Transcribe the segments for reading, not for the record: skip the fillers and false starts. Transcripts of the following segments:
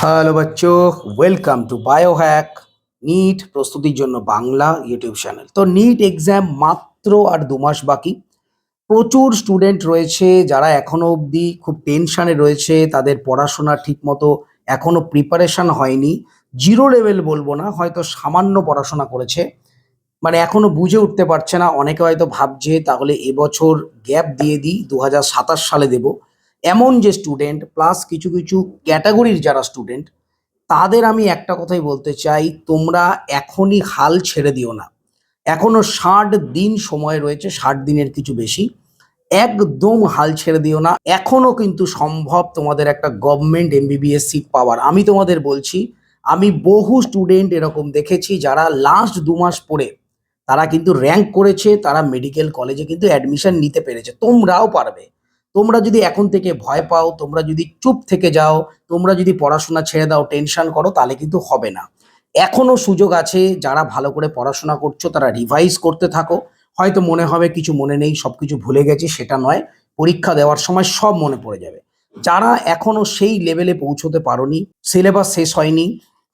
Hello বাচ্চো, welcome to biohack NEET প্রস্তুতির জন্য বাংলা ইউটিউব চ্যানেল। তো নিট এক্সাম মাত্র আর 2 মাস বাকি। প্রচুর স্টুডেন্ট রয়েছে যারা এখনো অবধি খুব টেনশনে রয়েছে, তাদের পড়াশোনা ঠিকমতো এখনো প্রিপারেশন হয়নি। জিরো লেভেল বলবো না, হয়তো সামান্য পড়াশোনা করেছে, মানে এখনো বুঝে উঠতে পারছে না। অনেকে হয়তো ভাবছে তাহলে এবছর গ্যাপ দিয়ে দিই, 2027 সালে দেব। এমন যে স্টুডেন্ট প্লাস কিছু কিছু ক্যাটাগরির যারা স্টুডেন্ট, তাদের আমি একটা কথাই বলতে চাই, তোমরা এখনই হাল ছেড়ে দিও না। এখনো 60 দিন সময় রয়েছে, 60 দিনের কিছু বেশি। একদম হাল ছেড়ে দিও না, এখনো কিন্তু সম্ভব তোমাদের একটা গভর্নমেন্ট এমবিবিএস সিট পাওয়ার। আমি তোমাদের বলছি, আমি বহু স্টুডেন্ট এরকম দেখেছি যারা লাস্ট 2 মাস পরে তারা কিন্তু র্যাঙ্ক করেছে, তারা মেডিকেল কলেজে কিন্তু অ্যাডমিশন নিতে পেরেছে। তোমরাও পারবে। তোমরা যদি এখন থেকে ভয় পাও, তোমরা যদি চুপ থেকে যাও, তোমরা যদি পড়াশোনা ছেড়ে দাও, টেনশন করো, তাহলে কিন্তু হবে না। এখনো সুযোগ আছে। যারা ভালো করে পড়াশোনা করছো তারা রিভাইজ করতে থাকো। হয়তো মনে হবে কিছু মনে নেই, সবকিছু ভুলে গেছি, সেটা নয়। পরীক্ষা দেওয়ার সময় সব মনে পড়ে যাবে। যারা এখনো সেই লেভেলে পৌঁছতে পারোনি, সিলেবাস শেষ হয়নি,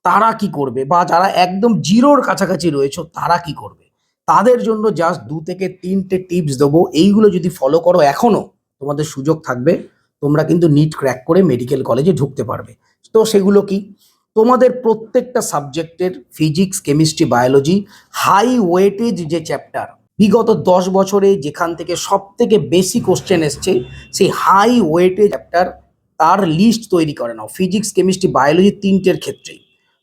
তারা কি করবে? বা যারা একদম জিরোর কাছাকাছি রয়েছে তারা কি করবে? তাদের জন্য জাস্ট 2 থেকে 3টে টিপস দেবো। এইগুলো যদি ফলো করো, এখনো তোমাদের সুযোগ থাকবে। তোমরা কিন্তু নিট ক্র্যাক করে মেডিকেল কলেজে ঢুকতে পারবে। তো সেগুলো কি? তোমাদের প্রত্যেকটা সাবজেক্টের physics, chemistry, biology high weightage যে চ্যাপ্টার, বিগত 10 বছরে যেখান থেকে সব থেকে বেশি কোশ্চেন এসছে, সেই হাই ওয়েটেজ চ্যাপ্টার, তার লিস্ট তৈরি করে নাও। ফিজিক্স, কেমিস্ট্রি, বায়োলজি 3টের ক্ষেত্রেই।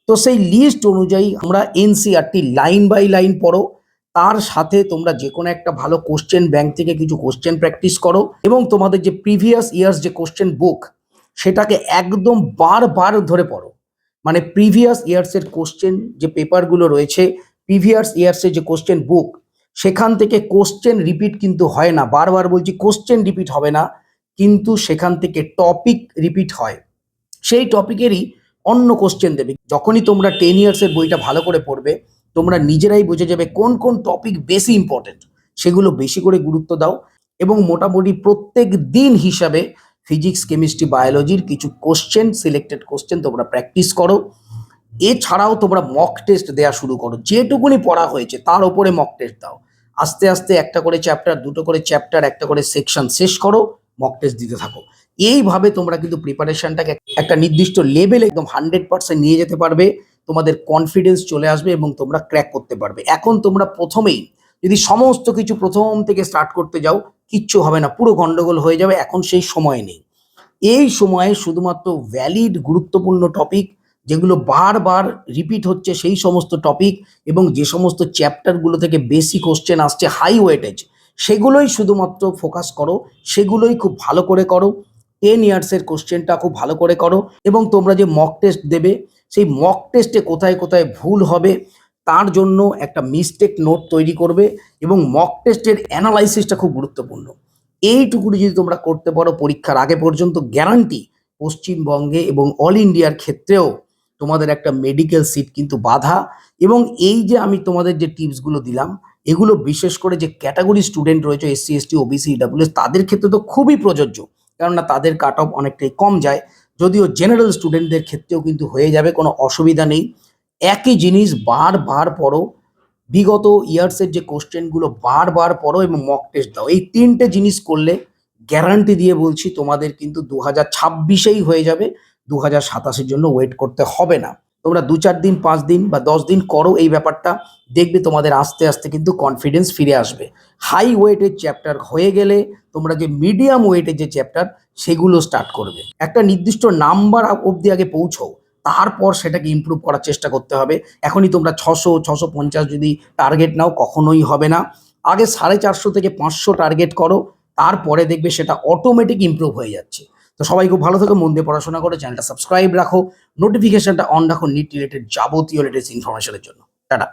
তো সেই লিস্ট অনুযায়ী আমরা এনসিইআরটি লাইন বাই লাইন পড়ো। তার সাথে তোমরা যে কোনো একটা ভালো কোশ্চেন ব্যাংক থেকে কিছু কোশ্চেন প্র্যাকটিস করো, এবং তোমাদের যে প্রিভিয়াস ইয়ার্স যে কোশ্চেন বুক, সেটাকে একদম বারবার ধরে পড়ো। মানে প্রিভিয়াস ইয়ার্সের কোশ্চেন যে পেপারগুলো রয়েছে, প্রিভিয়াস ইয়ার্সের যে কোশ্চেন বুক, সেখান থেকে কোশ্চেন রিপিট কিন্তু হয় না। বারবার বলছি, কোশ্চেন রিপিট হবে না, কিন্তু সেখান থেকে টপিক রিপিট হয়। সেই টপিকেরই অন্য কোশ্চেন দেবে। যখনই তোমরা 10 ইয়ার্সের বইটা ভালো করে পড়বে, তোমরা নিজেরাই বুঝে যাবে কোন কোন টপিক বেশি ইম্পর্টেন্ট, সেগুলো বেশি করে গুরুত্ব দাও। এবং মোটামুটি প্রত্যেক দিন হিসাবে ফিজিক্স, কেমিস্ট্রি, বায়োলজির কিছু কোশ্চেন, সিলেক্টেড কোশ্চেন তোমরা প্র্যাকটিস করো। এছাড়াও তোমরা মক টেস্ট দেওয়া শুরু করো। যেটুকুনি পড়া হয়েছে তার উপরে মক টেস্ট দাও। আস্তে আস্তে একটা করে চ্যাপ্টার, দুটো করে চ্যাপ্টার, একটা করে সেকশন শেষ করো, মক টেস্ট দিতে থাকো। এইভাবে তোমরা কিন্তু প্রিপারেশনটাকে একটা নির্দিষ্ট লেভেলে একদম 100% নিয়ে যেতে পারবে। তোমাদের কনফিডেন্স চলে আসবে এবং তোমরা ক্র্যাক করতে পারবে। এখন তোমরা প্রথমেই যদি সমস্ত কিছু প্রথম থেকে স্টার্ট করতে যাও, কিচ্ছু হবে না, পুরো গন্ডগোল হয়ে যাবে। এখন সেই সময় নেই। এই সময়ে শুধুমাত্র ভ্যালিড গুরুত্বপূর্ণ টপিক, যেগুলো বারবার রিপিট হচ্ছে, সেই সমস্ত টপিক, এবং যে সমস্ত চ্যাপ্টারগুলো থেকে বেশি কোশ্চেন আসছে হাই ওয়েটেজ, সেগুলোই শুধুমাত্র ফোকাস করো। সেগুলোই খুব ভালো করে করো। 10 ইয়ার্সের কোশ্চেনটা খুব ভালো করে করো। এবং তোমরা যে মক টেস্ট দেবে, সেই মক টেস্টে কোথায় কোথায় ভুল হবে তার জন্য একটা মিস্টেক নোট তৈরি করবে। এবং মক টেস্টের অ্যানালাইসিসটা খুব গুরুত্বপূর্ণ। এইটুকুনি যদি তোমরা করতে পারো, পরীক্ষার আগে পর্যন্ত গ্যারান্টি পশ্চিমবঙ্গে এবং অল ইন্ডিয়ার ক্ষেত্রেও তোমাদের একটা মেডিকেল সিট কিন্তু বাঁধা। এবং এই যে আমি তোমাদের যে টিপসগুলো দিলাম, এগুলো বিশেষ করে যে ক্যাটাগরি স্টুডেন্ট রয়েছে, এসসি, এসটি, ওবিসি, ইডাব্লিউএস, তাদের ক্ষেত্রে তো খুবই প্রযোজ্য, কেননা তাদের কাট অফ অনেকটাই কম যায়। যদিও জেনারেল স্টুডেন্টদের ক্ষেত্রেও কিন্তু হয়ে যাবে, কোনো অসুবিধা নেই। একই জিনিস বারবার পড়ো। বিগত ইয়ার্সের যে কোশ্চেনগুলো বারবার পড়ো এবং মক টেস্ট দাও। এই 3টে জিনিস করলে গ্যারান্টি দিয়ে বলছি তোমাদের কিন্তু 2026-এই হয়ে যাবে। 2027-এর জন্য ওয়েট করতে হবে না। তোমরা 2-4 দিন, 5 দিন বা 10 দিন করো এই ব্যাপারটা, দেখবে তোমাদের আস্তে আস্তে কিন্তু কনফিডেন্স ফিরে আসবে। হাই ওয়েটের চ্যাপ্টার হয়ে গেলে তোমরা যে মিডিয়াম ওয়েটের যে চ্যাপ্টার, সেগুলো স্টার্ট করবে। একটা নির্দিষ্ট নাম্বার অবধি আগে পৌঁছো, তারপর সেটাকে ইমপ্রুভ করার চেষ্টা করতে হবে। এখনই তোমরা 600-650 যদি টার্গেট নাও, কখনোই হবে না। আগে 450 থেকে 500 টার্গেট করো, তারপরে দেখবে সেটা অটোমেটিক ইমপ্রুভ হয়ে যাচ্ছে। তো সবাই খুব ভালো থেকো, মন দিয়ে পড়াশোনা করো, চ্যানেলটা সাবস্ক্রাইব রাখো, নোটিফিকেশনটা অন রাখো নিট রিলেটেড যাবতীয় লেটেস্ট ইনফরমেশনের জন্য। টাটা।